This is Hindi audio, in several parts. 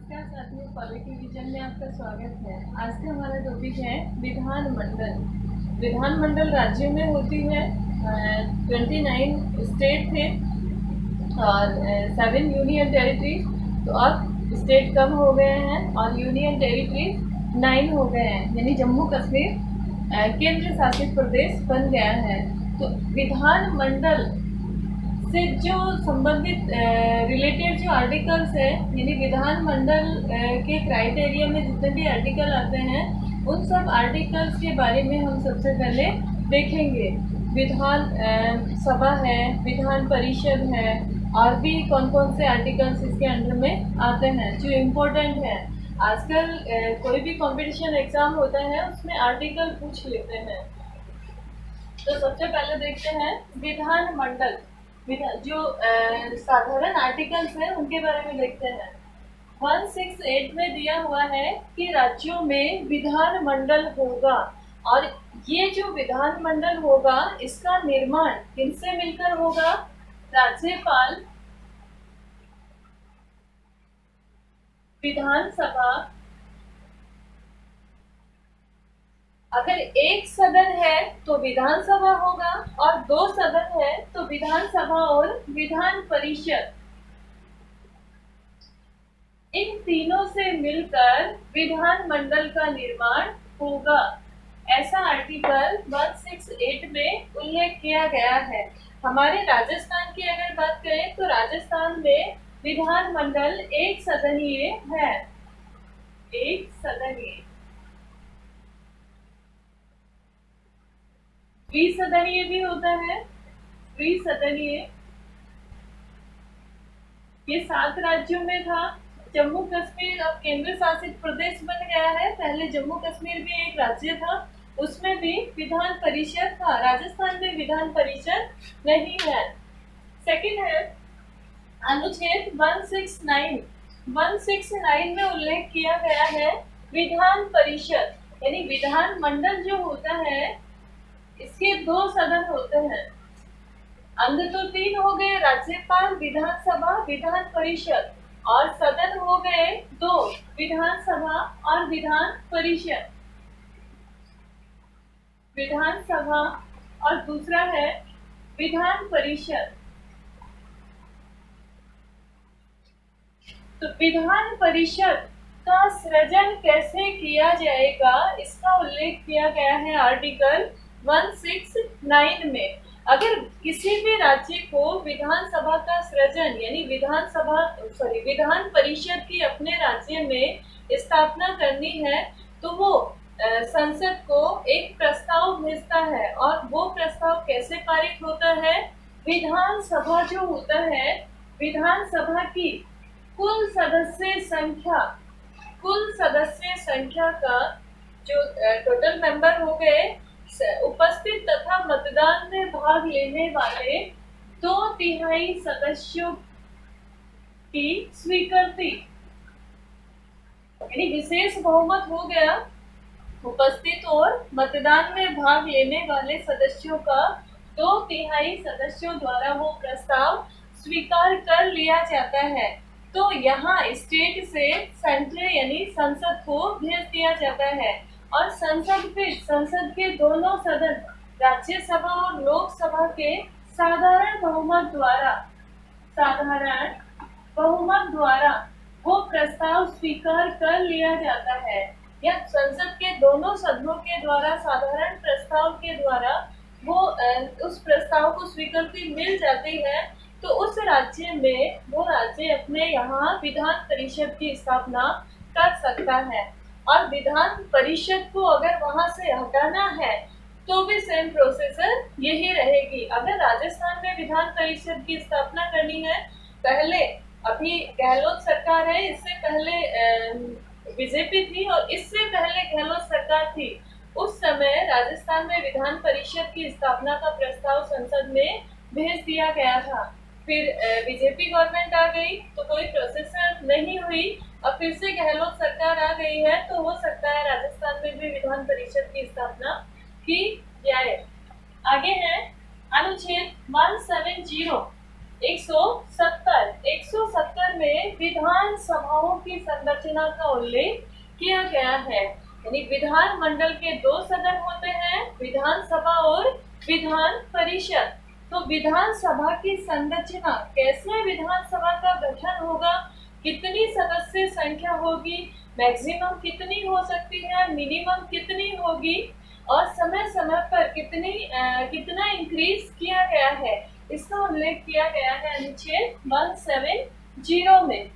नमस्कार साथियों, पॉलिटी विजन में आपका स्वागत है। आज का हमारा टॉपिक है विधानमंडल। विधानमंडल राज्यों में होती है। 29 स्टेट थे और 7 यूनियन टेरिटरी। तो अब स्टेट कम हो गए हैं और यूनियन टेरिटरी 9 हो गए हैं, यानी जम्मू कश्मीर केंद्र शासित प्रदेश बन गया है। तो विधानमंडल से जो संबंधित रिलेटेड जो आर्टिकल्स है, यानी विधानमंडल के क्राइटेरिया में जितने भी आर्टिकल आते हैं उन सब आर्टिकल्स के बारे में हम सबसे पहले देखेंगे। विधान सभा है, विधान परिषद है, और भी कौन कौन से आर्टिकल्स इसके अंडर में आते हैं जो इम्पोर्टेंट है। आजकल कोई भी कंपटीशन एग्जाम होता है उसमें आर्टिकल पूछ लेते हैं। तो सबसे पहले देखते हैं विधानमंडल। जो साधारण आर्टिकल्स हैं उनके बारे में देखते हैं। 168 में दिया हुआ है कि राज्यों में विधानमंडल होगा, और ये जो विधानमंडल होगा इसका निर्माण किनसे मिलकर होगा? राज्यपाल, विधानसभा, अगर एक सदन है तो विधानसभा होगा, और 2 सदन है तो विधानसभा और विधान परिषद, इन तीनों से मिलकर विधानमंडल का निर्माण होगा। ऐसा आर्टिकल 168 में उल्लेख किया गया है। हमारे राजस्थान की अगर बात करें तो राजस्थान में विधानमंडल एक सदनीय है। एक सदनीय, द्विसदनीय भी होता है। द्विसदनीय ये 7 राज्यों में था। जम्मू कश्मीर अब केंद्र शासित प्रदेश बन गया है। पहले जम्मू कश्मीर भी एक राज्य था, उसमें भी विधान परिषद था। राजस्थान में विधान परिषद नहीं है। सेकंड है अनुच्छेद 169। 169 में उल्लेख किया गया है विधान परिषद, यानी विधान मंडल जो होता है इसके 2 सदन होते हैं। अंग तो 3 हो गए, राज्यपाल, विधानसभा, विधान परिषद, और सदन हो गए 2, विधानसभा और विधान परिषद। विधानसभा और दूसरा है विधान परिषद। तो विधान परिषद का सृजन कैसे किया जाएगा इसका उल्लेख किया गया है आर्टिकल 169 में। अगर किसी भी राज्य को विधानसभा का सृजन यानी विधान परिषद की अपने राज्य में स्थापना करनी है तो वो संसद को एक प्रस्ताव भेजता है, और वो प्रस्ताव कैसे पारित होता है? विधानसभा जो होता है, विधानसभा की कुल सदस्य संख्या का जो टोटल मेंबर हो गए, उपस्थित तथा मतदान में भाग लेने वाले 2/3 सदस्यों की स्वीकृति, यानी विशेष बहुमत हो गया। उपस्थित और मतदान में भाग लेने वाले सदस्यों का 2/3 सदस्यों द्वारा वो प्रस्ताव स्वीकार कर लिया जाता है। तो यहाँ स्टेट से सेंट्रल यानी संसद को भेज दिया जाता है, और संसद के दोनों सदन राज्यसभा और लोकसभा के साधारण बहुमत द्वारा वो प्रस्ताव स्वीकार कर लिया जाता है, या संसद के दोनों सदनों के द्वारा साधारण प्रस्ताव के द्वारा वो उस प्रस्ताव को स्वीकृति मिल जाती है। तो उस राज्य में वो राज्य अपने यहाँ विधान परिषद की स्थापना कर सकता है, और विधान परिषद को अगर वहां से हटाना है तो भी सेम प्रोसेसर यही रहेगी। अगर राजस्थान में विधान परिषद की स्थापना करनी है, पहले अभी गहलोत सरकार है, इससे पहले बीजेपी थी, और इससे पहले गहलोत सरकार थी, उस समय राजस्थान में विधान परिषद की स्थापना का प्रस्ताव संसद में भेज दिया गया था। फिर बीजेपी गवर्नमेंट आ गई तो कोई प्रोसेसर नहीं हुई, अब फिर से गहलोत सरकार आ गई है, तो हो सकता है राजस्थान में भी विधान परिषद की स्थापना की जाए। आगे है अनुच्छेद 170। 170 में विधान सभाओं की संरचना का उल्लेख किया गया है। यानी विधान मंडल के 2 सदन होते हैं, विधान सभा और विधान परिषद। तो विधान सभा की संरचना, कैसे विधान सभा का गठन होगा, कितनी सदस्य संख्या होगी, मैक्सिमम कितनी हो सकती है, मिनिमम कितनी होगी, और समय समय पर कितना इंक्रीज किया गया है, इसका उल्लेख किया गया है अनुच्छेद 170 में।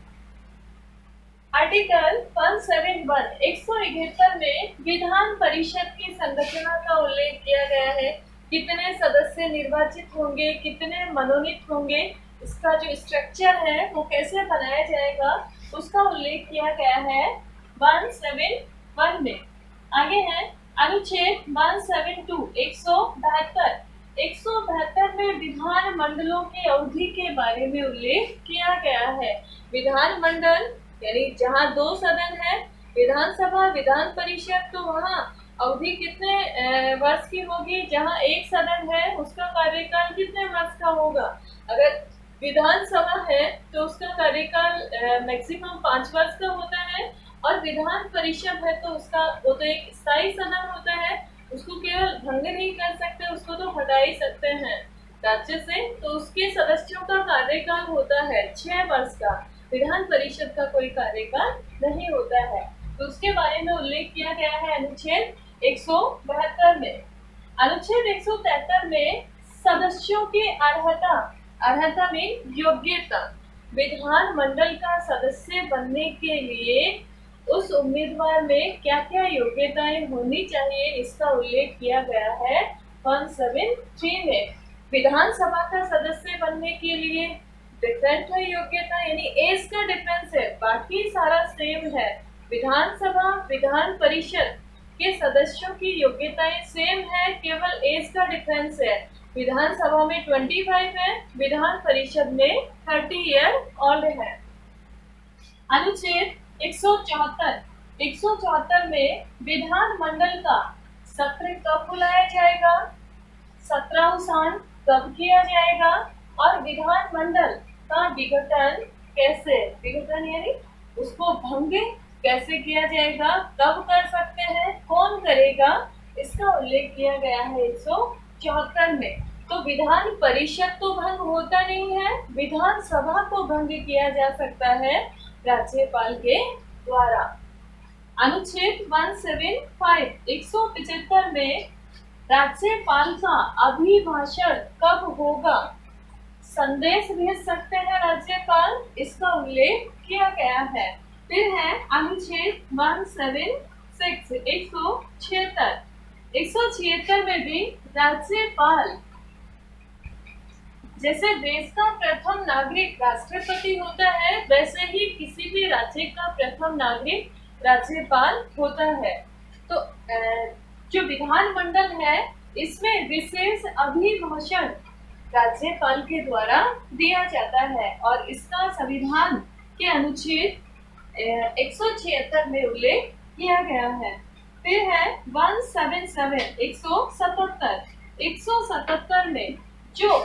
आर्टिकल 171 171 में विधान परिषद की संरचना का उल्लेख किया गया है। कितने सदस्य निर्वाचित होंगे, कितने मनोनीत होंगे, इसका जो स्ट्रक्चर है वो कैसे बनाया जाएगा, उसका उल्लेख किया गया है 171 में। आगे है अनुच्छेद 172 172 में विधान मंडलों की अवधि के बारे में उल्लेख किया गया है। विधान मंडल यानी जहाँ 2 सदन है, विधानसभा विधान परिषद, तो वहाँ अवधि कितने वर्ष की होगी। जहाँ 1 सदन है उसका कार्यकाल कितने वर्ष का होगा। अगर विधानसभा है तो उसका कार्यकाल मैक्सिमम 5 वर्ष का होता है, और विधान परिषद है तो उसका वो तो एक स्थायी सदन होता है, उसको केवल भंग नहीं कर सकते, उसको तो हटा ही सकते हैं राज्य से। तो उसके सदस्यों का कार्यकाल होता है 6 वर्ष का। विधान परिषद का कोई कार्यकाल नहीं होता है। तो उसके बारे में उल्लेख किया गया है अनुच्छेद 172 में। अनुच्छेद 173 में सदस्यों की अर्हता में योग्यता, विधान मंडल का सदस्य बनने के लिए उस उम्मीदवार में क्या क्या योग्यताएं होनी चाहिए, इसका उल्लेख किया गया है 173 में। विधानसभा का सदस्य बनने के लिए डिफरेंट है योग्यता, यानी एज का डिफरेंस है, बाकी सारा सेम है। विधानसभा विधान परिषद के सदस्यों की योग्यताएं सेम है, केवल एज का डिफरेंस है। विधानसभा में 25 है, विधान परिषद में 30 ईयर ओल्ड है। अनुच्छेद 174 में विधान मंडल का सत्र कब बुलाया जाएगा, सत्रावसान कब किया जाएगा, और विधान मंडल का विघटन यानी उसको भंग कैसे किया जाएगा, कब कर सकते हैं, कौन करेगा, इसका उल्लेख किया गया है 174 में। तो विधान परिषद तो भंग होता नहीं है, विधान सभा को भंग किया जा सकता है राज्यपाल के द्वारा। अनुच्छेद 175 में राज्यपाल का अभिभाषण कब होगा, संदेश भेज सकते हैं राज्यपाल, इसका उल्लेख किया गया है। फिर है अनुच्छेद 176 में भी राज्यपाल, जैसे देश का प्रथम नागरिक राष्ट्रपति होता है, वैसे ही किसी भी राज्य का प्रथम नागरिक राज्यपाल होता है। तो जो विधानमंडल है इसमें विशेष अभिभाषण राज्यपाल के द्वारा दिया जाता है, और इसका संविधान के अनुच्छेद 176 में उल्लेख किया गया है। फिर है 177 में जो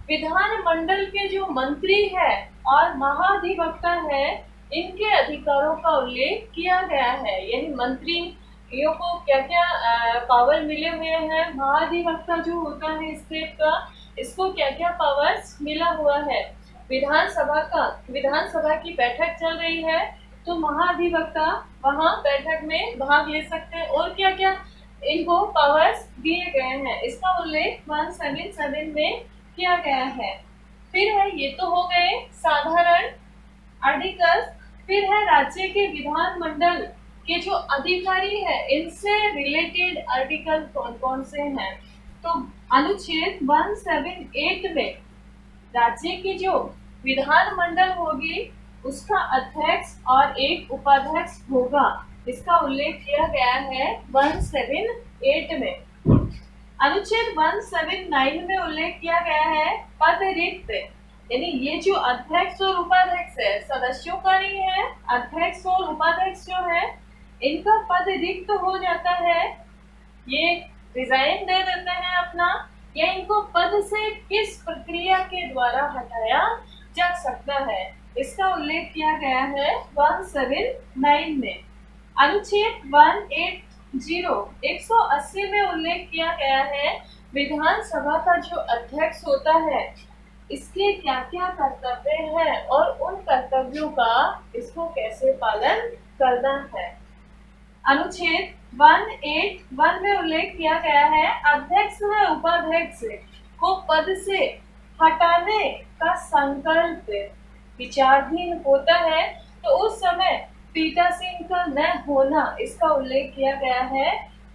विधानमंडल के जो मंत्री है और महाधिवक्ता है, इनके अधिकारों का उल्लेख किया गया है। यानी मंत्रियों को क्या क्या पावर मिले हुए हैं, महाधिवक्ता जो होता है स्टेट का, इसको क्या क्या पावर्स मिला हुआ है। विधानसभा की बैठक चल रही है तो महाधिवक्ता वहां बैठक में भाग ले सकते हैं, और क्या क्या इनको पावर्स दिए गए हैं, इसका उल्लेख 177 में किया गया है। फिर है, ये तो हो गए साधारण आर्टिकल्स। फिर है राज्य के विधानमंडल के जो अधिकारी है, इनसे रिलेटेड आर्टिकल कौन कौन से हैं। तो अनुच्छेद 178 में राज्य की जो विधानमंडल होगी उसका अध्यक्ष और एक उपाध्यक्ष होगा, इसका उल्लेख किया गया है 178 में। अनुच्छेद 179 में उल्लेख किया गया है पद रिक्त, यानी ये जो अध्यक्ष और उपाध्यक्ष है सदस्यों का नहीं है, अध्यक्ष और उपाध्यक्ष जो है इनका पद रिक्त हो जाता है, ये रिजाइन दे देते हैं अपना, या इनको पद से किस प्रक्रिया के द्वारा हटाया जा सकता है, इसका उल्लेख किया गया है 179 में। अनुच्छेद 180 180 में उल्लेख किया गया है विधानसभा का जो अध्यक्ष होता है इसके क्या क्या कर्तव्य है और उन कर्तव्यों का इसको कैसे पालन करना है। अनुच्छेद 181 में उल्लेख किया गया है अध्यक्ष व उपाध्यक्ष को पद से हटाने का संकल्प विचाराधीन होता है तो उस समय पीठासीन का न होना इसका उल्लेख किया गया है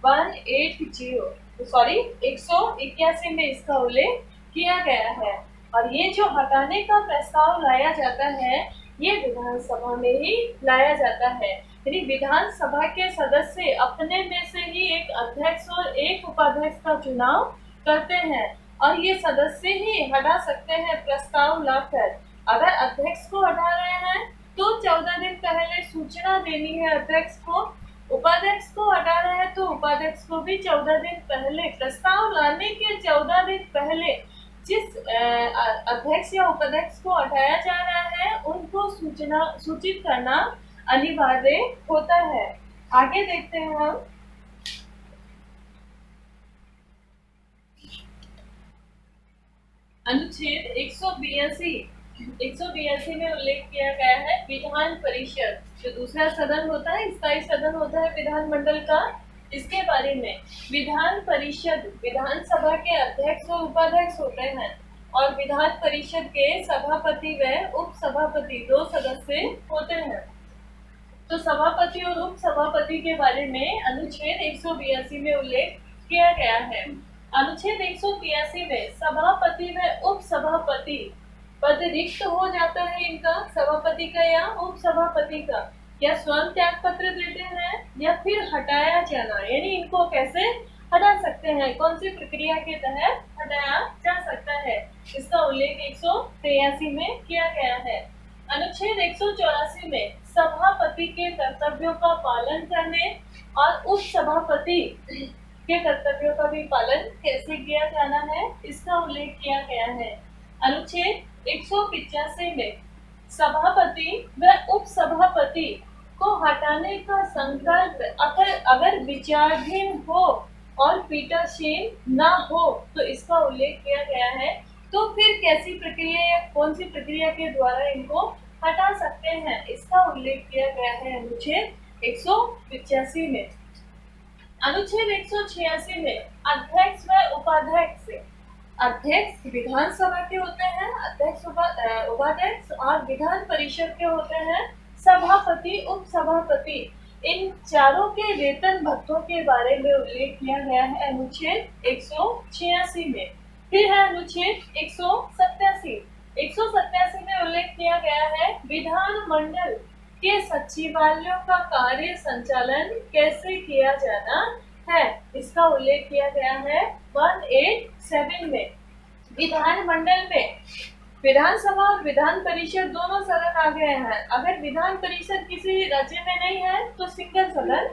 181 में इसका उल्लेख किया गया है। और ये जो हटाने का प्रस्ताव लाया जाता है ये विधानसभा में ही लाया जाता है, यानी विधानसभा के सदस्य अपने में से ही एक अध्यक्ष और एक उपाध्यक्ष का चुनाव करते हैं और ये सदस्य ही हटा सकते हैं प्रस्ताव लाकर। अगर अध्यक्ष को हटा रहे हैं तो 14 दिन पहले सूचना देनी है अध्यक्ष को, उपाध्यक्ष को हटा रहे हैं तो उपाध्यक्ष को भी 14 दिन पहले, प्रस्ताव लाने के 14 दिन पहले जिस अध्यक्ष या उपाध्यक्ष को हटाया जा रहा है उनको सूचित करना अनिवार्य होता है। आगे देखते हैं हम। अनुच्छेद 182 में उल्लेख किया गया है विधान परिषद, जो दूसरा सदन होता है, स्थायी सदन होता है विधानमंडल का, इसके बारे में। विधान परिषद विधानसभा के अध्यक्ष और उपाध्यक्ष होते हैं और विधान परिषद के सभापति व उप सभापति 2 सदस्य होते हैं। तो सभापति और उप सभापति के बारे में अनुच्छेद 182 में उल्लेख किया गया है। अनुच्छेद 182 में सभापति व उप सभापति पद रिक्त हो जाता है इनका, सभापति का या उप सभापति का, या स्वयं त्याग पत्र देते हैं या फिर हटाया जाना, यानी इनको कैसे हटा सकते हैं, कौन सी प्रक्रिया के तहत हटाया जा सकता है, इसका उल्लेख 183 में किया गया है। अनुच्छेद 184 में सभापति के कर्तव्यों का पालन करने और उप सभापति के कर्तव्यों का भी पालन कैसे किया जाना है, इसका उल्लेख किया गया है। अनुच्छेद 185 में सभापति व उप सभापति को हटाने का संकल्प अगर विचाराधीन हो और पीठासीन ना हो तो इसका उल्लेख किया गया है। तो फिर कैसी प्रक्रिया या कौन सी प्रक्रिया के द्वारा इनको हटा सकते हैं, इसका उल्लेख किया गया है अनुच्छेद 185 में। अनुच्छेद 186 में अध्यक्ष व उपाध्यक्ष, अध्यक्ष विधानसभा के होते हैं, अध्यक्ष उपाध्यक्ष, और विधान परिषद के होते हैं सभापति उप सभापति, इन चारों के वेतन भत्तों के बारे में उल्लेख किया गया है अनुच्छेद 186 में। फिर है अनुच्छेद 187 में उल्लेख किया गया है विधानमंडल के सचिवालयों का कार्य संचालन कैसे किया जाना है, इसका उल्लेख किया गया है 187 में। विधानमंडल में विधानसभा और विधान परिषद दोनों सदन आ गए हैं। अगर विधान परिषद किसी राज्य में नहीं है तो सिंगल सदन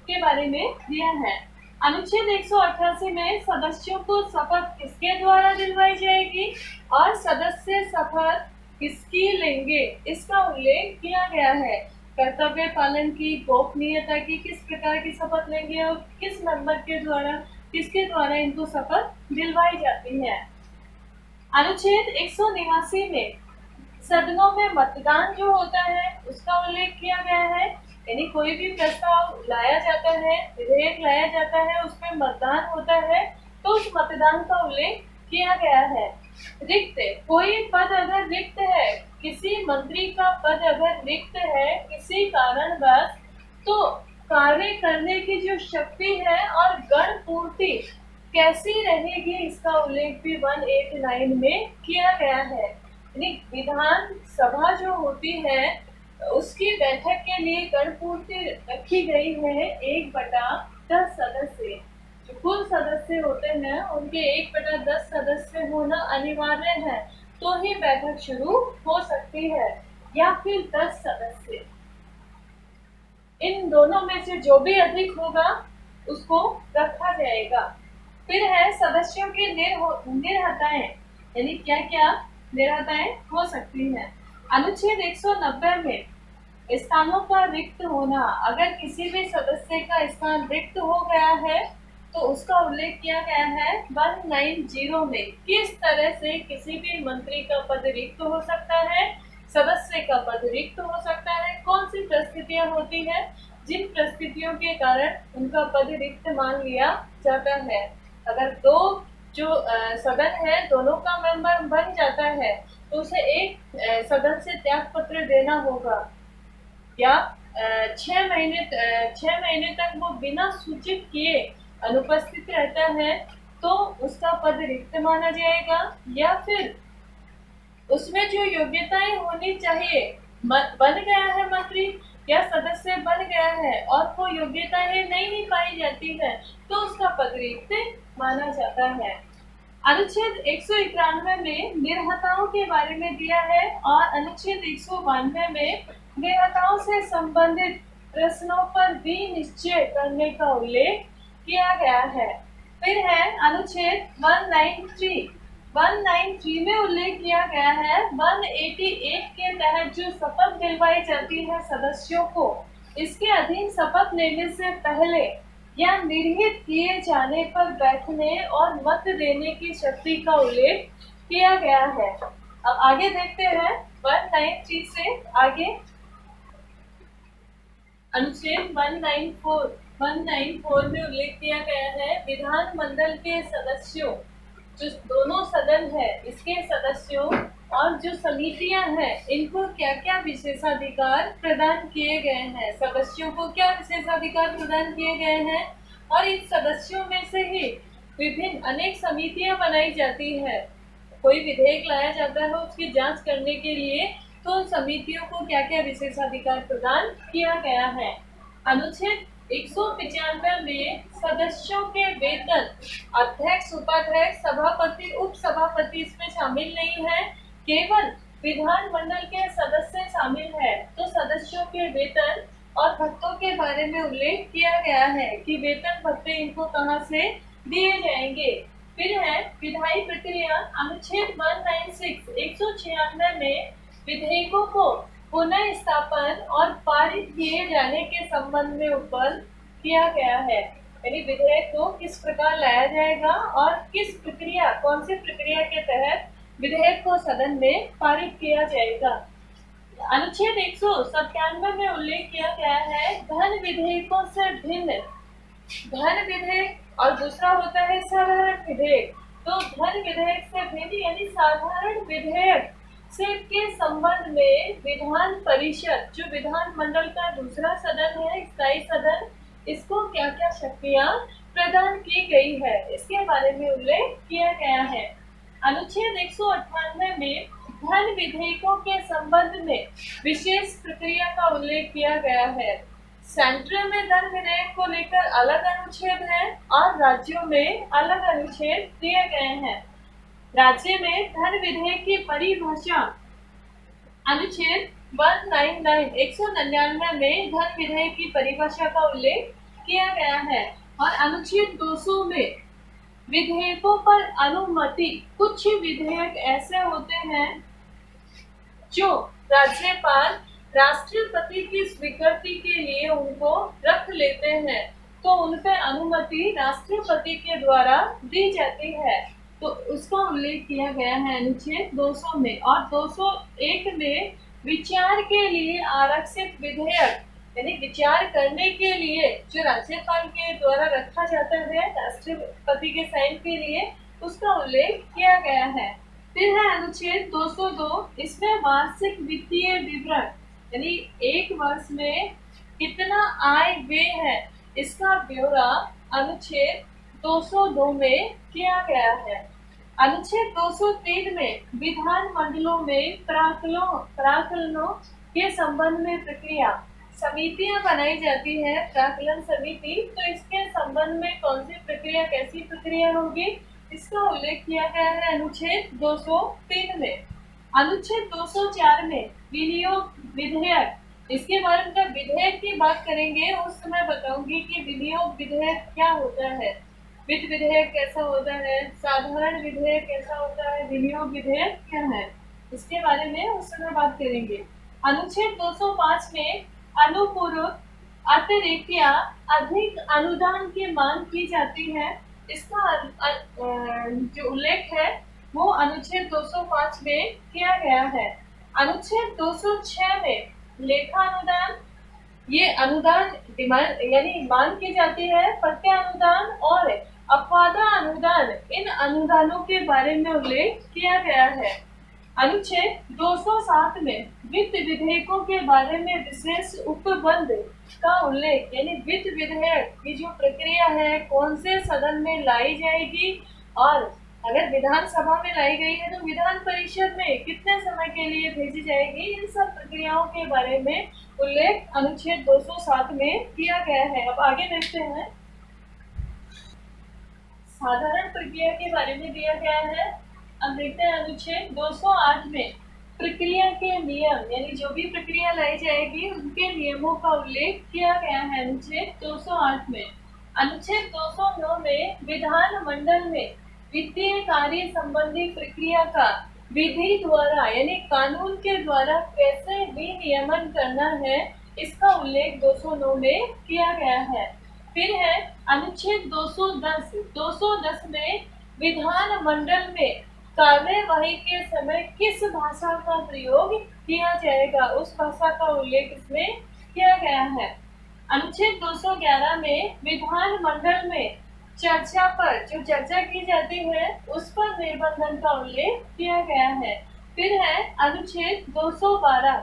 के बारे में दिया है। अनुच्छेद 188 में सदस्यों को शपथ किसके द्वारा दिलवाई जाएगी और सदस्य शपथ किसकी लेंगे, इसका उल्लेख किया गया है। कर्तव्य पालन की, गोपनीयता की, किस प्रकार की शपथ लेंगे और किस मेंबर के द्वारा, किसके द्वारा इनको शपथ दिलवाई जाती है। अनुच्छेद 189 में सदनों में मतदान जो होता है उसका उल्लेख किया गया है, यानी कोई भी प्रस्ताव लाया जाता है, विधेयक लाया जाता है, उसमें मतदान होता है तो उस मतदान का उल्लेख किया गया है। रिक्त, कोई पद अगर रिक्त है, किसी मंत्री का पद अगर रिक्त है किसी कारणवश, तो कार्य करने की जो शक्ति है और गण पूर्ति कैसी रहेगी, इसका उल्लेख भी 189 में किया गया है। यानी विधान सभा जो होती है उसकी बैठक के लिए गण पूर्ति रखी गई है 1/10 सदस्य। जो कुल सदस्य होते हैं उनके 1/10 सदस्य होना अनिवार्य है तो ही बैठक शुरू हो सकती है, या फिर 10 सदस्य। इन दोनों में से जो भी अधिक होगा उसको रखा जाएगा। फिर है सदस्यों की निर्हताएं, यानी क्या क्या निर्हताएं हो सकती हैं। अनुच्छेद 190 में स्थानों का रिक्त होना, अगर किसी भी सदस्य का स्थान रिक्त हो गया है तो उसका उल्लेख किया गया है 190 में। किस तरह से किसी भी मंत्री का पद रिक्त हो सकता है, सदस्य का पद रिक्त हो सकता है, कौन सी परिस्थितियां होती हैं जिन परिस्थितियों के कारण उनका पद रिक्त मान लिया जाता है। अगर दो जो सदन है दोनों का मेंबर बन जाता है तो उसे एक सदन से त्याग पत्र देना होगा, या 6 महीने तक वो बिना सूचित किए अनुपस्थित रहता है तो उसका पद रिक्त माना जाएगा। या फिर उसमें जो योग्यताएं होनी चाहिए, बन गया है मंत्री या सदस्य बन गया है और वो योग्यताएं नहीं पाई जाती है तो उसका पद रिक्त माना जाता है। अनुच्छेद 191 में निर्हताओं के बारे में दिया है और अनुच्छेद 192 में निर्हताओं से संबंधित प्रश्नों पर भी निश्चय करने का उल्लेख किया गया है। फिर है अनुच्छेद 193 में उल्लेख किया गया है 188 के तहत जो शपथ दिलवाई जाती है सदस्यों को, इसके अधीन शपथ लेने से पहले या निर्हित किए जाने पर बैठने और मत देने की शक्ति का उल्लेख किया गया है। अब आगे देखते हैं 193 से आगे अनुच्छेद 194 में उल्लेख किया गया है विधानमंडल के सदस्यों, जो दोनों सदन है इसके सदस्यों और जो समितियां हैं इनको क्या क्या विशेषाधिकार प्रदान किए गए हैं, सदस्यों को क्या विशेषाधिकार प्रदान किए गए हैं। और इन सदस्यों में से ही विभिन्न अनेक समितियां बनाई जाती है। कोई विधेयक लाया जाता है उसकी जांच करने के लिए, तो समितियों को क्या क्या विशेषाधिकार प्रदान किया गया है। अनुच्छेद 195 में सदस्यों के वेतन, अध्यक्ष, उपाध्यक्ष, सभापति, उप सभापति इसमें शामिल नहीं है, केवल विधानमंडल के सदस्य शामिल है। तो सदस्यों के वेतन और भत्तों के बारे में उल्लेख किया गया है कि वेतन भत्ते इनको कहां से दिए जाएंगे। फिर है विधायी प्रक्रिया, अनुच्छेद 196 में विधेयकों को पुनः स्थापन और पारित किए जाने के संबंध में उपबल किया गया है, यानी विधेयक को किस प्रकार लाया जाएगा और किस प्रक्रिया, कौन सी प्रक्रिया के तहत विधेयक को सदन में पारित किया जाएगा। अनुच्छेद 197 में उल्लेख किया गया है धन विधेयकों से भिन्न, धन विधेयक और दूसरा होता है साधारण विधेयक। तो धन विधेयक से भिन्न यानी साधारण विधेयक से के संबंध में विधान परिषद, जो विधानमंडल का दूसरा सदन है, स्थायी सदन, इसको क्या क्या शक्तियां प्रदान की गई है इसके बारे में उल्लेख किया गया है। अनुच्छेद 198 में धन विधेयकों के संबंध में विशेष प्रक्रिया का उल्लेख किया गया है। सेंट्रल में धन विधेयक को लेकर अलग अनुच्छेद है और राज्यों में अलग अनुच्छेद दिए गए हैं। राज्य में धन विधेयक की परिभाषा अनुच्छेद 199 में धन विधेयक की परिभाषा का उल्लेख किया गया है। और अनुच्छेद 200 में विधेयकों पर अनुमति, कुछ विधेयक ऐसे होते हैं जो राज्यपाल राष्ट्रपति की स्वीकृति के लिए उनको रख लेते हैं, तो उन पर अनुमति राष्ट्रपति के द्वारा दी जाती है, तो उसका उल्लेख किया गया है अनुच्छेद 200 में। और 201 में विचार के लिए आरक्षित विधेयक, यानी विचार करने के लिए जो राज्यपाल के द्वारा रखा जाता है राष्ट्रपति के साइन के लिए, उसका उल्लेख किया गया है। फिर है अनुच्छेद 202, इसमें वार्षिक वित्तीय विवरण, यानी एक वर्ष में कितना आय व्यय है इसका ब्यौरा अनुच्छेद 202 में किया गया है। अनुच्छेद 203 में विधान मंडलों में प्राक्कलनों के संबंध में प्रक्रिया, समितियां बनाई जाती है प्राक्कलन समिति, तो इसके संबंध में कौन सी प्रक्रिया, कैसी प्रक्रिया होगी, इसका उल्लेख किया गया है अनुच्छेद 203 में। अनुच्छेद 204 में विनियोग विधेयक, इसके बारे में जब विधेयक की बात करेंगे उस समय बताऊंगी कि विनियोग विधेयक क्या होता है। वित्त विधेयक कैसा होता है, साधारण विधेयक कैसा होता है, विनियोग विधेयक क्या है, इसके बारे में उस समय बात करेंगे। अनुच्छेद 205 में अनुपूरक अतिरिक्त या अधिक अनुदान की मांग की जाती है। इसका जो उल्लेख है वो अनुच्छेद 205 में किया गया है। अनुच्छेद 206 में लेखा अनुदान, ये अनुदान डिमांड यानी मांग की जाती है। प्रत्यय अनुदान और अपवादा अनुदान, इन अनुदानों के बारे में उल्लेख किया गया है। अनुच्छेद 207 में वित्त विधेयकों के बारे में विशेष उपबंध का उल्लेख, यानी वित्त विधेयक की जो प्रक्रिया है, कौन से सदन में लाई जाएगी और अगर विधानसभा में लाई गई है तो विधान परिषद में कितने समय के लिए भेजी जाएगी, इन सब प्रक्रियाओं के बारे में उल्लेख अनुच्छेद 207 में किया गया है। अब आगे देखते हैं, साधारण प्रक्रिया के बारे में दिया गया है। अब देखते हैं अनुच्छेद 208 में प्रक्रिया के नियम, यानी जो भी प्रक्रिया लाई जाएगी उनके नियमों का उल्लेख किया गया है अनुच्छेद 208 में। अनुच्छेद 209 में विधानमंडल में वित्तीय कार्य संबंधी प्रक्रिया का विधि द्वारा यानी कानून के द्वारा कैसे विनियमन करना है, इसका उल्लेख 209 में किया गया है। फिर है अनुच्छेद 210 में विधानमंडल में कार्यवाही के समय किस भाषा का प्रयोग किया जाएगा, उस भाषा का उल्लेख इसमें किया गया है। अनुच्छेद 211 में विधानमंडल में चर्चा पर जो चर्चा की जाती है उस पर निबंधन का उल्लेख किया गया है। फिर है अनुच्छेद 212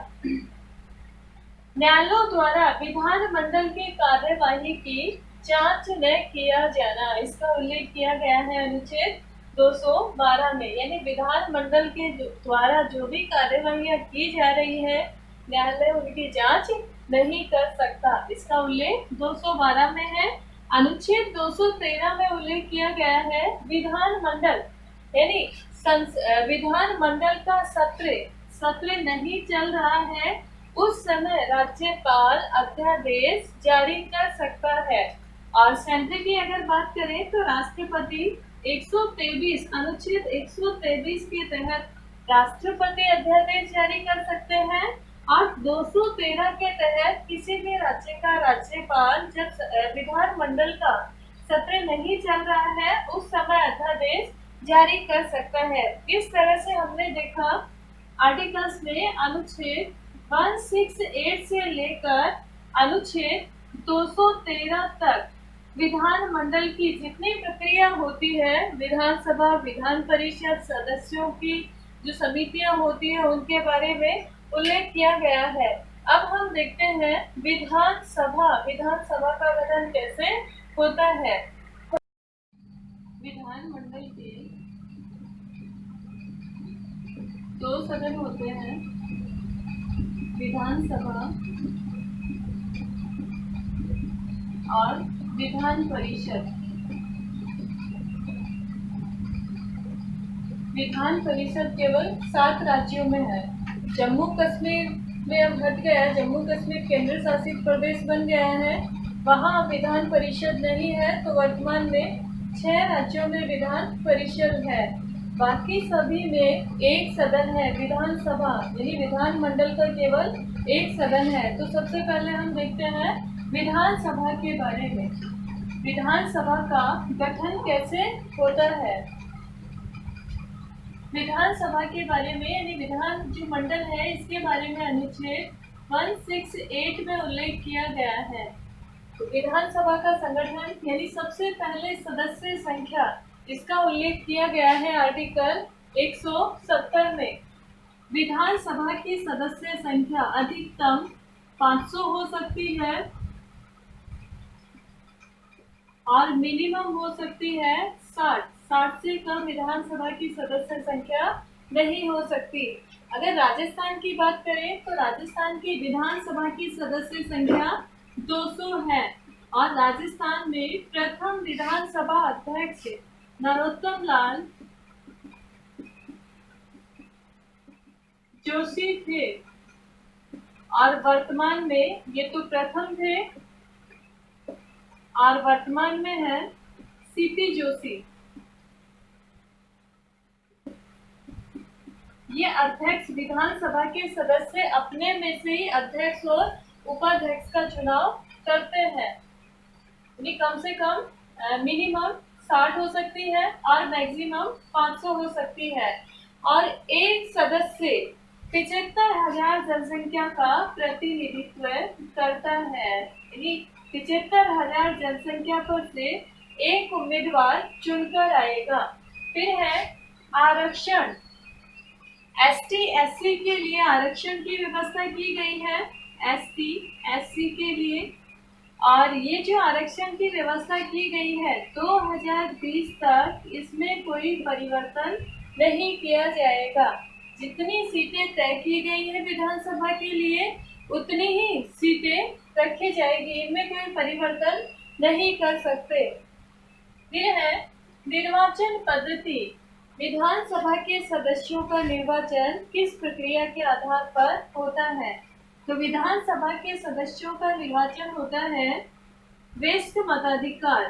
न्यायालयों द्वारा विधानमंडल की कार्यवाही की जांच न किया जाना, इसका उल्लेख किया गया है अनुच्छेद 212 में, यानी विधानमंडल के द्वारा जो भी कार्यवाही की जा रही है न्यायालय उनकी जांच नहीं कर सकता, इसका उल्लेख 212 में है। अनुच्छेद 213 में उल्लेख किया गया है विधानमंडल यानी विधानमंडल का सत्र नहीं चल रहा है उस समय राज्यपाल अध्यादेश जारी कर सकता है। और सेंटर की अगर बात करें तो राष्ट्रपति 123 अनुच्छेद 123 के तहत राष्ट्रपति अध्यादेश जारी कर सकते हैं और 213 के तहत किसी भी राज्य का राज्यपाल जब विधानमंडल का सत्र नहीं चल रहा है उस समय अध्यादेश जारी कर सकता है। इस तरह से हमने देखा आर्टिकल्स में अनुच्छेद 168 से लेकर अनुच्छेद 213 तक विधानमंडल की जितनी प्रक्रिया होती है, विधानसभा विधान परिषद सदस्यों की जो समितियां होती है उनके बारे में उल्लेख किया गया है। अब हम देखते हैं विधानसभा का गठन कैसे होता है। विधानमंडल के दो सदन होते हैं, विधानसभा और विधान परिषद। विधान परिषद केवल 7 राज्यों में है। जम्मू कश्मीर में अब हट गया, जम्मू कश्मीर केंद्र शासित प्रदेश बन गया है, वहाँ विधान परिषद नहीं है, तो वर्तमान में 6 राज्यों में विधान परिषद है। बाकी सभी में एक सदन है, विधानसभा यानी विधानमंडल का केवल एक सदन है। तो सबसे पहले हम देखते हैं विधानसभा के बारे में। विधानसभा का गठन कैसे होता है। विधानसभा के बारे में यानी विधान जो मंडल है इसके बारे में अनुच्छेद 168 में उल्लेख किया गया है। तो विधानसभा का संगठन यानी सबसे पहले सदस्य संख्या, इसका उल्लेख किया गया है आर्टिकल 170 में। विधानसभा की सदस्य संख्या अधिकतम 500 हो सकती है और मिनिमम हो सकती है 60 से कम विधानसभा की सदस्य संख्या नहीं हो सकती। अगर राजस्थान की बात करें तो राजस्थान की विधानसभा की सदस्य संख्या 200 है और राजस्थान में प्रथम विधानसभा अध्यक्ष नरोत्तम लाल जोशी थे और वर्तमान में ये तो प्रथम थे और वर्तमान में है सीपी जोशी, ये अध्यक्ष विधानसभा के सदस्य अपने में से ही अध्यक्ष और उपाध्यक्ष का चुनाव करते हैं। कम से कम मिनिमम 60 हो सकती है और मैक्सिमम 500 हो सकती है। और एक सदस्य 75,000 जनसंख्या का प्रतिनिधित्व करता है। 75,000 जनसंख्या पर से एक उम्मीदवार चुनकर आएगा। फिर है आरक्षण। एसटी एससी के लिए आरक्षण की व्यवस्था की गई है, एसटी एससी के लिए। और ये जो आरक्षण की व्यवस्था की गई है 2020 तक इसमें कोई परिवर्तन नहीं किया जाएगा। जितनी सीटें तय की गई है विधानसभा के लिए उतनी ही सीटें रखी जाएगी, इनमें कोई परिवर्तन नहीं कर सकते। फिर है निर्वाचन पद्धति। विधानसभा के सदस्यों का निर्वाचन किस प्रक्रिया के आधार पर होता है? तो विधानसभा के सदस्यों का निर्वाचन होता है व्यस्त मताधिकार।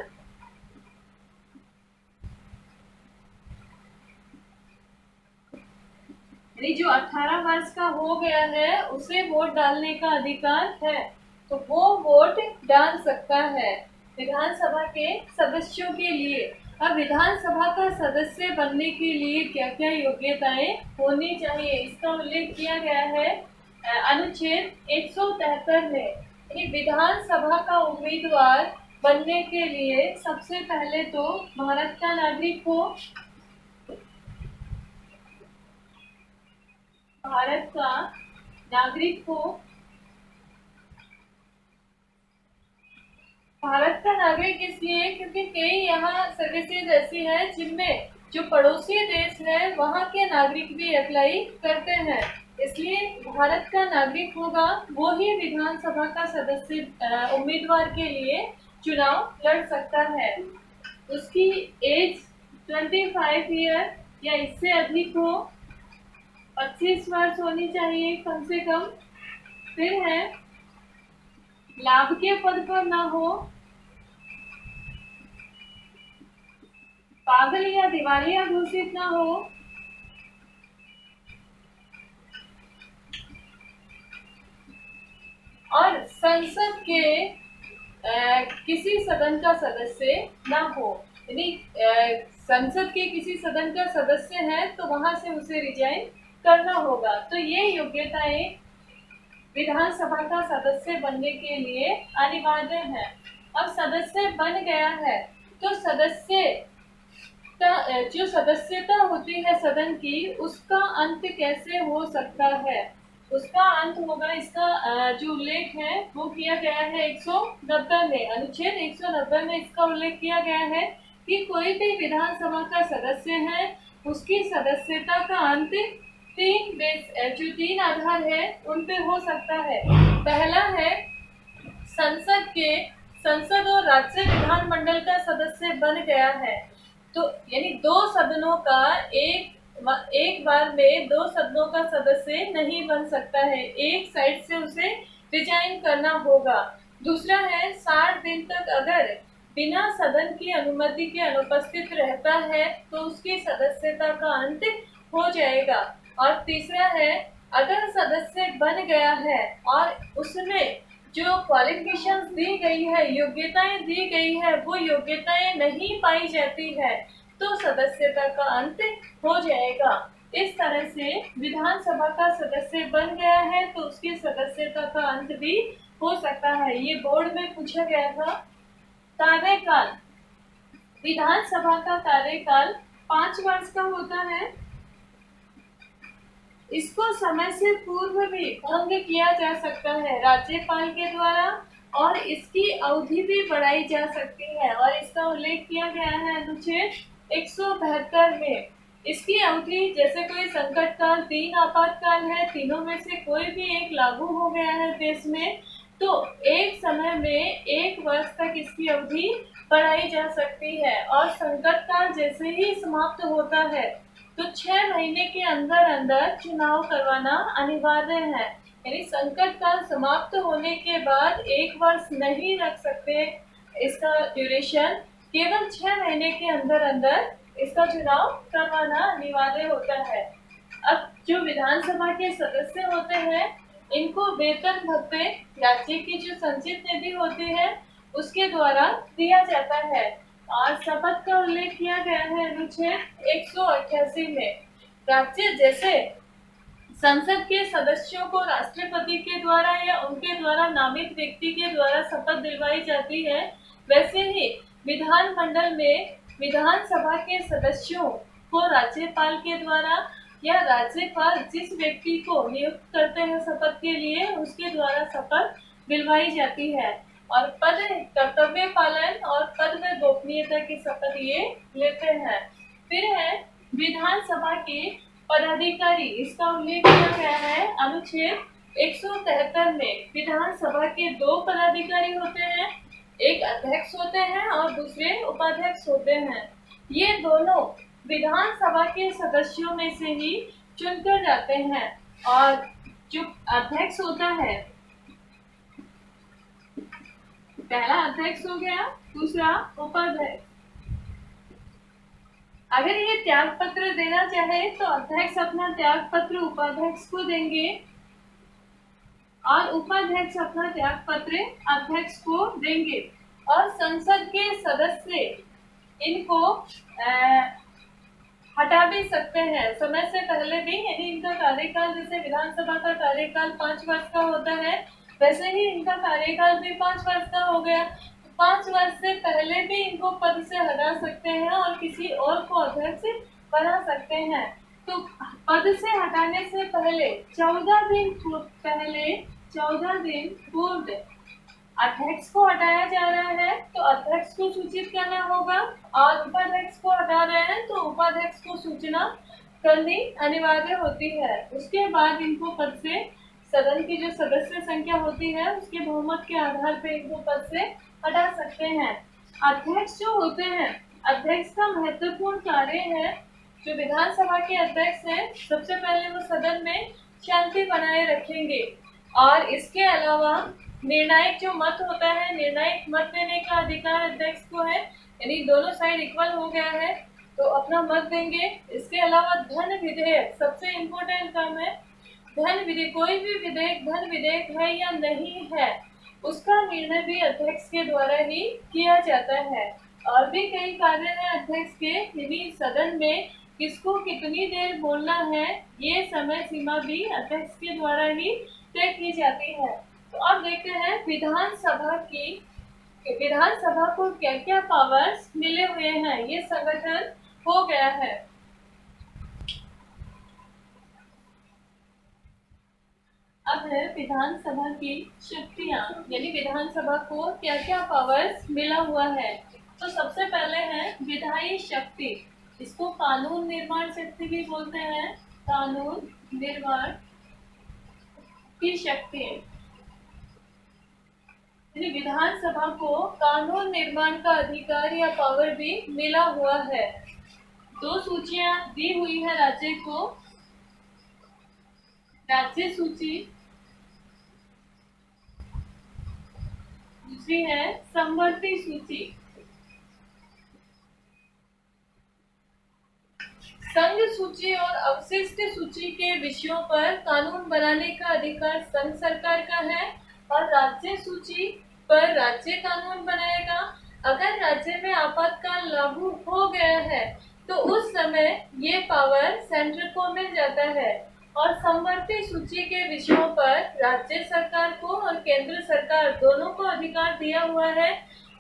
यानी जो 18 वर्ष का हो गया है उसे वोट डालने का अधिकार है, तो वो वोट डाल सकता है विधानसभा के सदस्यों के लिए। अब विधानसभा का सदस्य बनने के लिए क्या क्या योग्यताएं होनी चाहिए इसका उल्लेख किया गया है अनुच्छेद 173 में। विधानसभा का उम्मीदवार बनने के लिए सबसे पहले तो भारत का नागरिक हो, भारत का नागरिक हो। भारत का नागरिक इसलिए क्योंकि कई यहाँ सर्विसेज ऐसी हैं जिनमें जो पड़ोसी देश है वहाँ के नागरिक भी अप्लाई करते हैं, इसलिए भारत का नागरिक होगा वो ही विधानसभा का सदस्य उम्मीदवार के लिए चुनाव लड़ सकता है। उसकी एज 25 ईयर या इससे अधिक हो, 25 वर्ष होनी चाहिए कम से कम। फिर है लाभ के पद पर ना हो, पागल या दिवालिया घोषित ना हो, और संसद के किसी सदन का सदस्य ना हो। यानी संसद के किसी सदन का सदस्य है तो वहां से उसे रिजाइन करना होगा। तो ये योग्यताएं विधानसभा का सदस्य बनने के लिए अनिवार्य है। अब सदस्य बन गया है तो जो सदस्यता होती है सदन की उसका अंत कैसे हो सकता है? उसका अंत होगा, इसका जो उल्लेख है वो किया गया है 190 में, अनुच्छेद 190 में इसका उल्लेख किया गया है कि कोई भी विधानसभा का सदस्य है उसकी सदस्यता का अंत तीन आधार है उन पे हो सकता है। पहला है संसद और राज्य विधानमंडल का सदस्य बन गया है, तो यानी दो सदनों का एक बार में दो सदनों का सदस्य नहीं बन सकता है, एक साइड से उसे रिजाइन करना होगा। दूसरा है 60 दिन तक अगर बिना सदन की अनुमति के अनुपस्थित रहता है तो उसकी सदस्यता का अंत हो जाएगा। और तीसरा है अगर सदस्य बन गया है और उसमें जो क्वालिफिकेशंस दी गई है, योग्यताएं दी गई है, वो योग्यताएं नहीं पाई जाती है तो सदस्यता का अंत हो जाएगा। इस तरह से विधानसभा का सदस्य बन गया है तो उसकी सदस्यता का अंत भी हो सकता है। ये बोर्ड में पूछा गया था। कार्यकाल, विधानसभा का कार्यकाल 5 वर्ष का होता है। इसको समय से पूर्व भी भंग किया जा सकता है राज्यपाल के द्वारा और इसकी अवधि भी बढ़ाई जा सकती है और इसका उल्लेख किया गया है अनुच्छेद 172 में। इसकी अवधि जैसे कोई संकट काल, 3 आपातकाल है, तीनों में से कोई भी एक लागू हो गया है देश में तो एक समय में 1 वर्ष तक इसकी अवधि बढ़ाई जा सकती है। और संकट काल जैसे ही समाप्त होता है तो 6 महीने के अंदर अंदर चुनाव करवाना अनिवार्य है। यानी संकट काल समाप्त होने के बाद 1 वर्ष नहीं रख सकते इसका ड्यूरेशन, केवल 6 महीने के अंदर अंदर इसका चुनाव करवाना अनिवार्य होता है। अब जो विधानसभा के सदस्य होते हैं इनको वेतन भत्ते राज्य की जो संचित निधि होती है उसके द्वारा दिया जाता है। और शपथ का उल्लेख किया गया है अनुच्छेद 188 में। राज्य जैसे संसद के सदस्यों को राष्ट्रपति के द्वारा या उनके द्वारा नामित व्यक्ति के द्वारा शपथ दिलवाई जाती है, वैसे ही विधानमंडल में विधानसभा के सदस्यों को राज्यपाल के द्वारा या राज्यपाल जिस व्यक्ति को नियुक्त करते हैं शपथ के लिए उसके द्वारा शपथ दिलवाई जाती है। और पद कर्तव्य पालन और पद में गोपनीयता की शपथ ये लेते हैं। फिर है विधानसभा के पदाधिकारी, इसका उल्लेख किया गया है अनुच्छेद 173 में। विधानसभा के 2 पदाधिकारी होते हैं, एक अध्यक्ष होते हैं और दूसरे उपाध्यक्ष होते हैं। ये दोनों विधानसभा के सदस्यों में से ही चुनकर जाते हैं। और जो अध्यक्ष होता है, पहला अध्यक्ष हो गया, दूसरा उपाध्यक्ष। अगर ये त्याग पत्र देना चाहे तो अध्यक्ष अपना त्याग पत्र उपाध्यक्ष को देंगे और उपाध्यक्ष अपना त्याग पत्र अध्यक्ष को देंगे। और संसद के सदस्य इनको हटा भी सकते हैं समय से पहले भी, यदि इनका कार्यकाल जैसे विधानसभा का कार्यकाल 5 वर्ष का होता है वैसे ही इनका कार्यकाल भी 5 वर्ष का हो गया। 5 वर्ष से पहले भी इनको पद से हटा सकते हैं और किसी और को अध्यक्ष बना सकते हैं। तो पद से हटाने से पहले 14 दिन पूर्व अध्यक्ष को हटाया जा रहा है तो अध्यक्ष को सूचित करना होगा और उपाध्यक्ष को हटा रहे हैं तो उपाध्यक्ष को सूचना करनी अनिवार्य होती है। उसके बाद इनको पद से, सदन की जो सदस्य संख्या होती है उसके बहुमत के आधार पर इनको पद से हटा सकते हैं। अध्यक्ष जो होते हैं, अध्यक्ष का महत्वपूर्ण कार्य है, जो विधानसभा के अध्यक्ष हैं सबसे पहले वो सदन में शांति बनाए रखेंगे और इसके अलावा निर्णायक जो मत होता है, निर्णायक मत देने का अधिकार अध्यक्ष को है। यानी दोनों साइड इक्वल हो गया है तो अपना मत देंगे। इसके अलावा धन विधेयक सबसे इम्पोर्टेंट काम है। धन विधेयक, कोई भी विधेयक धन विधेयक है या नहीं है उसका निर्णय भी अध्यक्ष के द्वारा ही किया जाता है। और भी कई कार्य हैं अध्यक्ष के, यदि सदन में किसको कितनी देर बोलना है ये समय सीमा भी अध्यक्ष के द्वारा ही तय की जाती है। तो अब देखते हैं विधानसभा को क्या क्या पावर्स मिले हुए हैं, ये संगठन हो गया है। अब है विधानसभा की शक्तियां, यानी विधानसभा को क्या क्या पावर्स मिला हुआ है। तो सबसे पहले है विधायी शक्ति, इसको कानून निर्माण शक्ति भी बोलते हैं। कानून निर्माण की शक्ति, यानी विधानसभा को कानून निर्माण का अधिकार या पावर भी मिला हुआ है। 2 सूचियां दी हुई है राज्य को, राज्य सूची, दूसरी है समवर्ती सूची। संघ सूची और अवशिष्ट सूची के विषयों पर कानून बनाने का अधिकार संघ सरकार का है और राज्य सूची पर राज्य कानून बनाएगा। अगर राज्य में आपातकाल लागू हो गया है तो उस समय ये पावर सेंटर को मिल जाता है। और समवर्ती सूची के विषयों पर राज्य सरकार को और केंद्र सरकार दोनों को अधिकार दिया हुआ है।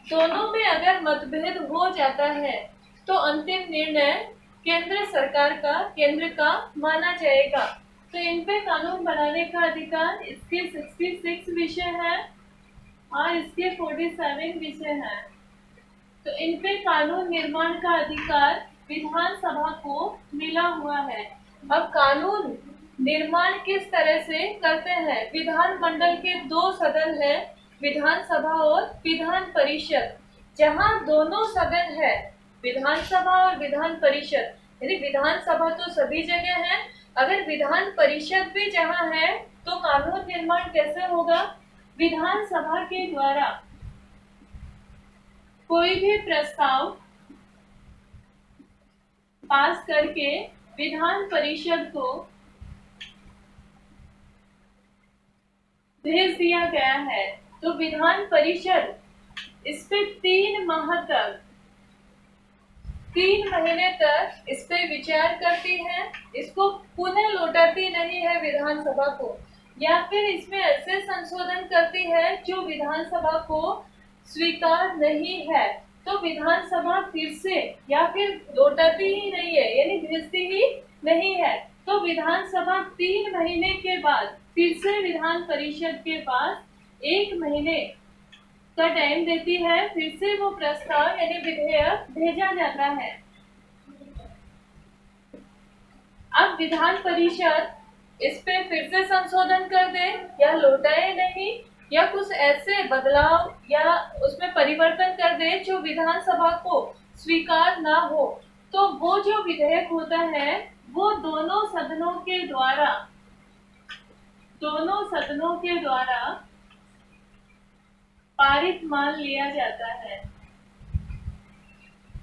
दोनों में अगर मतभेद हो जाता है तो अंतिम निर्णय केंद्र का माना जाएगा। तो इन पे कानून बनाने का अधिकार इसके 66 विषय है और इसके 47 विषय हैं। तो इन पे कानून निर्माण का अधिकार विधानसभा को मिला हुआ है। अब कानून निर्माण किस तरह से करते हैं। विधानमंडल के 2 सदन हैं, विधानसभा और विधान परिषद। जहां दोनों सदन है, विधानसभा और विधान परिषद, यानी विधानसभा तो सभी जगह है, अगर विधान परिषद भी जहां है तो कानून निर्माण कैसे होगा। विधानसभा के द्वारा कोई भी प्रस्ताव पास करके विधान परिषद को भेज दिया गया है तो विधान परिषद इस पे 3 महीने तक इस पे विचार करती है, इसको पुनः लौटाती नहीं है विधानसभा को, या फिर इसमें ऐसे संशोधन करती है जो विधानसभा को स्वीकार नहीं है, तो विधानसभा फिर से या फिर लौटाती ही नहीं है, यानी भेजती ही नहीं है। तो विधानसभा 3 महीने के बाद फिर से विधान परिषद के पास 1 महीने का टाइम देती है, फिर से वो प्रस्ताव यानी विधेयक भेजा जाता है। अब विधान परिषद इस पे फिर से संशोधन कर दे या लौटाए नहीं, या कुछ ऐसे बदलाव या उसमें परिवर्तन कर दे जो विधानसभा को स्वीकार ना हो, तो वो जो विधेयक होता है वो दोनों सदनों के द्वारा पारित मान लिया जाता है।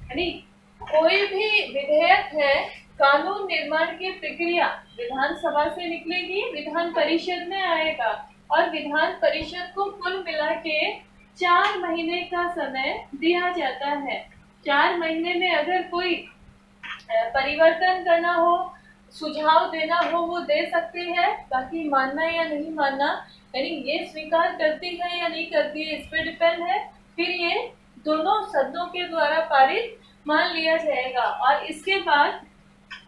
यानी कोई भी विधेयक है, कानून निर्माण की प्रक्रिया विधानसभा से निकलेगी, विधान परिषद में आएगा, और विधान परिषद को कुल मिला के 4 महीने का समय दिया जाता है। 4 महीने में अगर कोई परिवर्तन करना हो, सुझाव देना हो, वो दे सकती है, बाकी मानना या नहीं मानना, यानी ये स्वीकार करती है या नहीं करती है, इस पे डिपेंड है। फिर ये दोनों सदनों के द्वारा पारित मान लिया जाएगा, और इसके बाद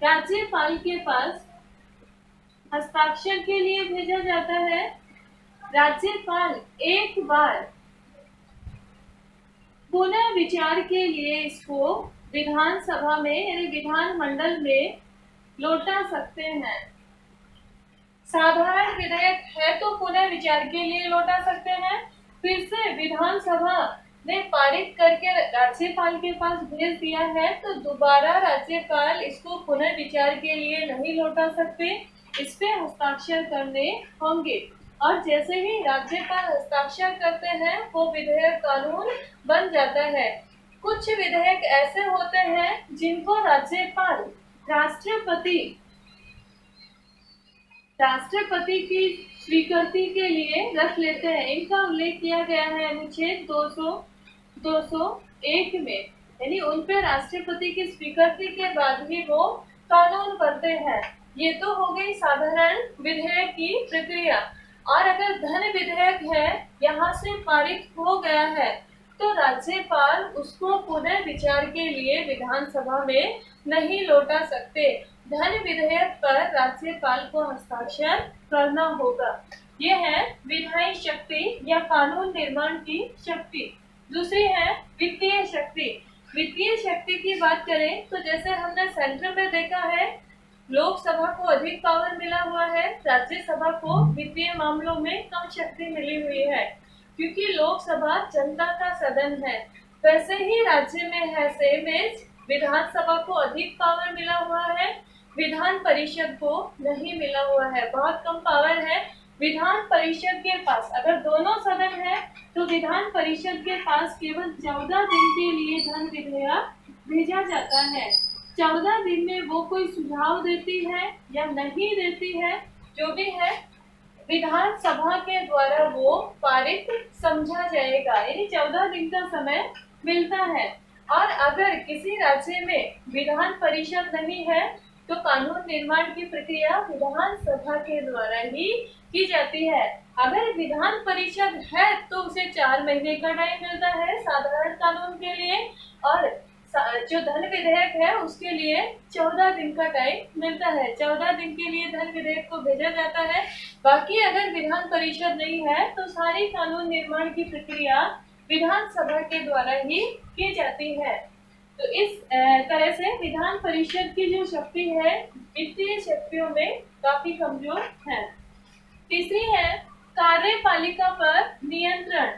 राज्यपाल के पास हस्ताक्षर के लिए भेजा जाता है। राज्यपाल एक बार पुनः विचार के लिए इसको विधानसभा में यानी विधान मंडल में लौटा सकते हैं। साधारण विधेयक है तो पुनः विचार के लिए लौटा सकते हैं, फिर से विधानसभा ने पारित करके राज्यपाल के पास भेज दिया है तो दोबारा राज्यपाल इसको पुनः विचार के लिए नहीं लौटा सकते, इस पे हस्ताक्षर करने होंगे, और जैसे ही राज्यपाल हस्ताक्षर करते हैं वो विधेयक कानून बन जाता है। कुछ विधेयक ऐसे होते हैं जिनको राज्यपाल राष्ट्रपति की स्वीकृति के लिए रख लेते हैं। इनका उल्लेख किया गया है अनुच्छेद 201 में, यानी उन पे राष्ट्रपति की स्वीकृति के बाद ही वो कानून बनते हैं। ये तो हो गई साधारण विधेयक की प्रक्रिया। और अगर धन विधेयक है, यहाँ से पारित हो गया है, तो राज्यपाल उसको पुनः विचार के लिए विधानसभा में नहीं लौटा सकते। धन विधेयक पर राज्यपाल को हस्ताक्षर करना होगा। ये है विधायी शक्ति या कानून निर्माण की शक्ति। दूसरी है वित्तीय शक्ति। वित्तीय शक्ति की बात करें तो जैसे हमने सेंटर में देखा है, लोकसभा को अधिक पावर मिला हुआ है, राज्यसभा को वित्तीय मामलों में कम शक्ति मिली हुई है, क्योंकि लोकसभा जनता का सदन है। वैसे ही राज्य में है सेम एज, विधानसभा को अधिक पावर मिला हुआ है, विधान परिषद को नहीं मिला हुआ है, बहुत कम पावर है विधान परिषद के पास। अगर दोनों सदन है तो विधान परिषद के पास केवल 14 दिन के लिए धन विधेयक भेजा जाता है। 14 दिन में वो कोई सुझाव देती है या नहीं देती है, जो भी है विधानसभा के द्वारा वो पारित समझा जाएगा, यानी 14 दिन का समय मिलता है। और अगर किसी राज्य में विधान परिषद नहीं है तो कानून निर्माण की प्रक्रिया विधानसभा के द्वारा ही की जाती है। अगर विधान परिषद है तो उसे 4 महीने का टाइम मिलता है साधारण कानून के लिए, और जो धन विधेयक है उसके लिए 14 दिन का टाइम मिलता है। 14 दिन के लिए धन विधेयक को भेजा जाता है। बाकी अगर विधान परिषद नहीं है तो सारी कानून निर्माण की प्रक्रिया विधानसभा के द्वारा ही की जाती है। तो इस तरह से विधान परिषद की जो शक्ति है वित्तीय शक्तियों में काफी कमजोर है। तीसरी है कार्यपालिका पर नियंत्रण।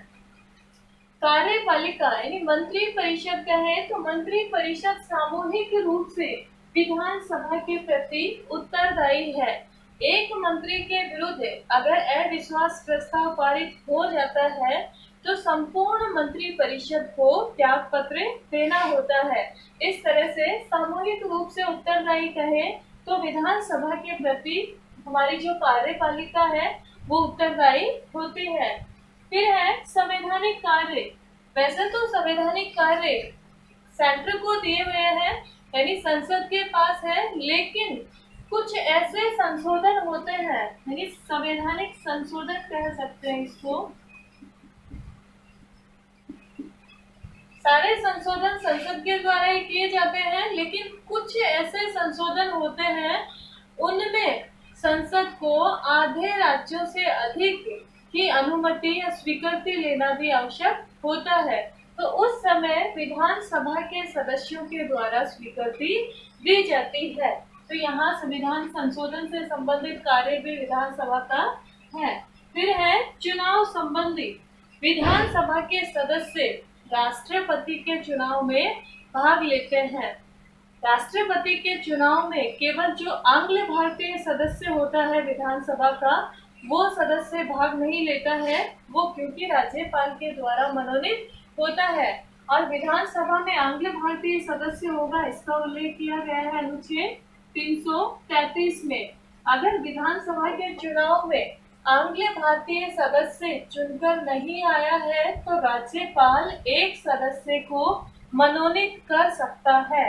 कार्यपालिका यानी मंत्री परिषद कहे तो मंत्री परिषद सामूहिक रूप से विधानसभा के प्रति उत्तरदायी है। एक मंत्री के विरुद्ध अगर अविश्वास प्रस्ताव पारित हो जाता है तो संपूर्ण मंत्री परिषद को त्याग पत्र देना होता है। इस तरह से सामूहिक रूप से उत्तरदायी कहे तो विधानसभा के प्रति हमारी जो कार्यपालिका है वो उत्तरदायी होती है। फिर है संवैधानिक कार्य। वैसे तो संवैधानिक कार्य सेंटर को दिए हुए हैं, यानी संसद के पास है, लेकिन कुछ ऐसे संशोधन होते हैं, यानी संवैधानिक संशोधन कह सकते हैं इसको। सारे संशोधन संसद के द्वारा ही किए जाते हैं, लेकिन कुछ ऐसे संशोधन होते हैं उनमें संसद को आधे राज्यों से अधिक की अनुमति या स्वीकृति लेना भी आवश्यक होता है। तो उस समय विधानसभा के सदस्यों के द्वारा स्वीकृति दी जाती है। तो यहाँ संविधान संशोधन से संबंधित कार्य भी विधानसभा का है। फिर है चुनाव संबंधी। विधानसभा के सदस्य राष्ट्रपति के चुनाव में भाग लेते हैं। राष्ट्रपति के चुनाव में केवल जो आंग्ल भारतीय सदस्य होता है विधानसभा का, वो सदस्य भाग नहीं लेता है, वो क्योंकि राज्यपाल के द्वारा मनोनीत होता है। और विधानसभा में आंग्ल भारतीय सदस्य होगा, इसका उल्लेख किया गया है अनुच्छेद 333 में। अगर विधानसभा के चुनाव में आंग्ल भारतीय सदस्य चुनकर नहीं आया है तो राज्यपाल एक सदस्य को मनोनीत कर सकता है,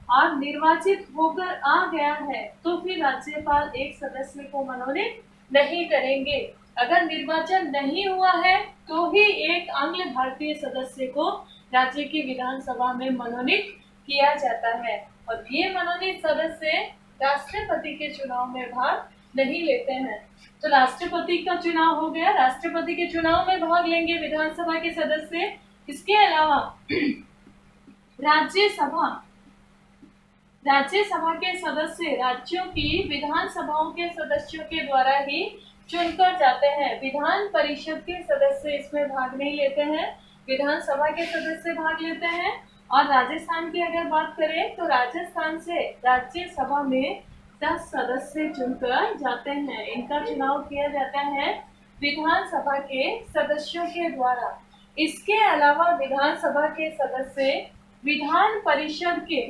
और निर्वाचित होकर आ गया है तो फिर राज्यपाल एक सदस्य को मनोनीत नहीं करेंगे। अगर निर्वाचन नहीं हुआ है तो ही एक आंग्ल भारतीय सदस्य को राज्य की विधानसभा में मनोनीत किया जाता है, और ये मनोनीत सदस्य राष्ट्रपति के चुनाव में भाग नहीं लेते हैं। तो राष्ट्रपति का चुनाव हो गया, राष्ट्रपति के चुनाव में भाग लेंगे विधानसभा के सदस्य। इसके अलावा राज्यसभा के सदस्य राज्यों की विधानसभाओं के सदस्यों के द्वारा ही चुनकर जाते हैं। विधान परिषद के सदस्य इसमें भाग नहीं लेते हैं, विधानसभा के सदस्य भाग लेते हैं। और राजस्थान की अगर बात करें तो राजस्थान से राज्यसभा में 10 सदस्य चुनकर जाते हैं। इनका चुनाव किया जाता है विधानसभा के सदस्यों के द्वारा। इसके अलावा विधानसभा के सदस्य विधान परिषद के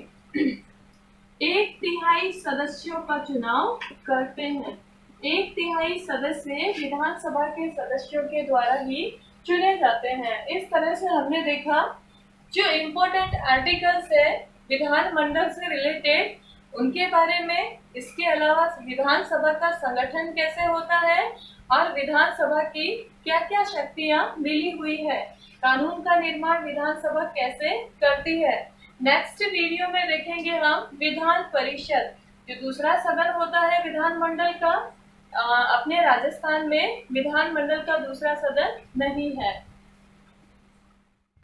1/3 सदस्यों का चुनाव करते हैं। 1/3 सदस्य विधानसभा के सदस्यों के द्वारा ही चुने जाते हैं। इस तरह से हमने देखा जो इम्पोर्टेंट आर्टिकल्स है विधानमंडल से रिलेटेड उनके बारे में। इसके अलावा विधानसभा का संगठन कैसे होता है और विधानसभा की क्या क्या शक्तियां मिली हुई है, कानून का निर्माण विधानसभा कैसे करती है। नेक्स्ट वीडियो में देखेंगे हम विधान परिषद, जो दूसरा सदन होता है विधानमंडल का। अपने राजस्थान में विधानमंडल का दूसरा सदन नहीं है।